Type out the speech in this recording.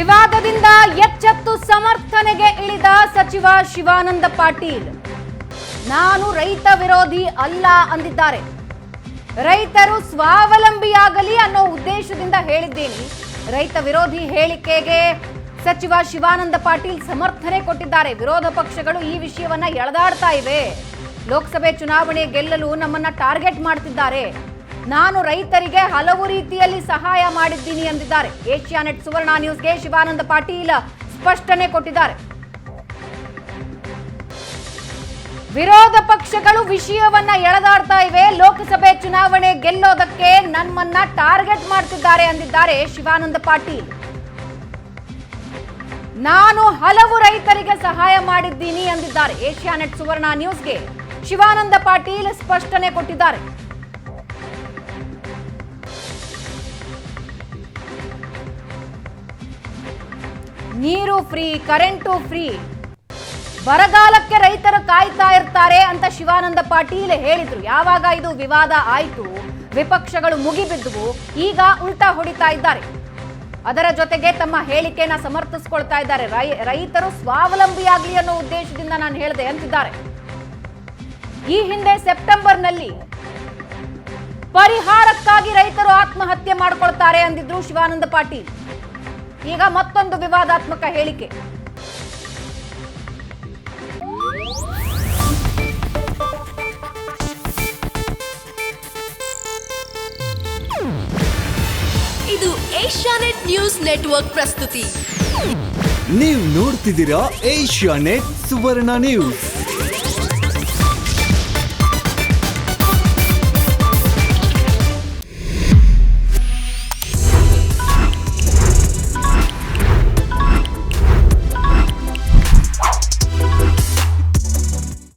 ವಿವಾದದಿಂದ ಎಚ್ಚೆತ್ತು ಸಮರ್ಥನೆಗೆ ಇಳಿದ ಸಚಿವ ಶಿವಾನಂದ ಪಾಟೀಲ್. ನಾನು ರೈತ ವಿರೋಧಿ ಅಲ್ಲ ಅಂದಿದ್ದಾರೆ. ರೈತರು ಸ್ವಾವಲಂಬಿಯಾಗಲಿ ಅನ್ನೋ ಉದ್ದೇಶದಿಂದ ಹೇಳಿದ್ದೀನಿ. ರೈತ ವಿರೋಧಿ ಹೇಳಿಕೆಗೆ ಸಚಿವ ಶಿವಾನಂದ ಪಾಟೀಲ್ ಸಮರ್ಥನೆ ಕೊಟ್ಟಿದ್ದಾರೆ. ವಿರೋಧ ಪಕ್ಷಗಳು ಈ ವಿಷಯವನ್ನ ಎಳೆದಾಡ್ತಾ ಇವೆ. ಲೋಕಸಭೆ ಚುನಾವಣೆ ಗೆಲ್ಲಲು ನಮ್ಮನ್ನ ಟಾರ್ಗೆಟ್ ಮಾಡ್ತಿದ್ದಾರೆ. ನಾನು ರೈತರಿಗೆ ಹಲವು ರೀತಿಯಲ್ಲಿ ಸಹಾಯ ಮಾಡಿದ್ದೀನಿ ಎಂದಿದ್ದಾರೆ. ಏಷ್ಯಾನೆಟ್ ಸುವರ್ಣ ನ್ಯೂಸ್ಗೆ ಶಿವಾನಂದ ಪಾಟೀಲ್ ಸ್ಪಷ್ಟನೆ ಕೊಟ್ಟಿದ್ದಾರೆ. ವಿರೋಧ ಪಕ್ಷಗಳು ವಿಷಯವನ್ನ ಎಳೆದಾಡ್ತಾ ಇವೆ. ಲೋಕಸಭೆ ಚುನಾವಣೆ ಗೆಲ್ಲೋದಕ್ಕೆ ನಮ್ಮನ್ನ ಟಾರ್ಗೆಟ್ ಮಾಡ್ತಿದ್ದಾರೆ ಎಂದಿದ್ದಾರೆ ಶಿವಾನಂದ ಪಾಟೀಲ್. ನಾನು ಹಲವು ರೈತರಿಗೆ ಸಹಾಯ ಮಾಡಿದ್ದೀನಿ ಎಂದಿದ್ದಾರೆ. ಏಷ್ಯಾನೆಟ್ ಸುವರ್ಣ ನ್ಯೂಸ್ಗೆ ಶಿವಾನಂದ ಪಾಟೀಲ್ ಸ್ಪಷ್ಟನೆ ಕೊಟ್ಟಿದ್ದಾರೆ. ನೀರು ಫ್ರೀ, ಕರೆಂಟು ಫ್ರೀ, ಬರಗಾಲಕ್ಕೆ ರೈತರು ಕಾಯ್ತಾ ಇರ್ತಾರೆ ಅಂತ ಶಿವಾನಂದ ಪಾಟೀಲ್ ಹೇಳಿದ್ರು. ಯಾವಾಗ ಇದು ವಿವಾದ ಆಯಿತು, ವಿಪಕ್ಷಗಳು ಮುಗಿಬಿದ್ದುವು, ಈಗ ಉಲ್ಟಾ ಹೊಡಿತಾ ಇದ್ದಾರೆ. ಅದರ ಜೊತೆಗೆ ತಮ್ಮ ಹೇಳಿಕೆನ ಸಮರ್ಥಿಸಿಕೊಳ್ತಾ ಇದ್ದಾರೆ. ರೈತರು ಸ್ವಾವಲಂಬಿಯಾಗಲಿ ಅನ್ನೋ ಉದ್ದೇಶದಿಂದ ನಾನು ಹೇಳಿದೆ ಅಂತಿದ್ದಾರೆ. ಈ ಹಿಂದೆ ಸೆಪ್ಟೆಂಬರ್ನಲ್ಲಿ ಪರಿಹಾರಕ್ಕಾಗಿ ರೈತರು ಆತ್ಮಹತ್ಯೆ ಮಾಡಿಕೊಳ್ತಾರೆ ಅಂದಿದ್ರು ಶಿವಾನಂದ ಪಾಟೀಲ್. ಈಗ ಮತ್ತೊಂದು ವಿವಾದಾತ್ಮಕ ಹೇಳಿಕೆ. ಇದು ಏಷ್ಯಾನೆಟ್ ನ್ಯೂಸ್ ನೆಟ್ವರ್ಕ್ ಪ್ರಸ್ತುತಿ. ನೀವು ನೋಡ್ತಿದ್ದೀರಾ ಏಷ್ಯಾನೆಟ್ ಸುವರ್ಣ ನ್ಯೂಸ್.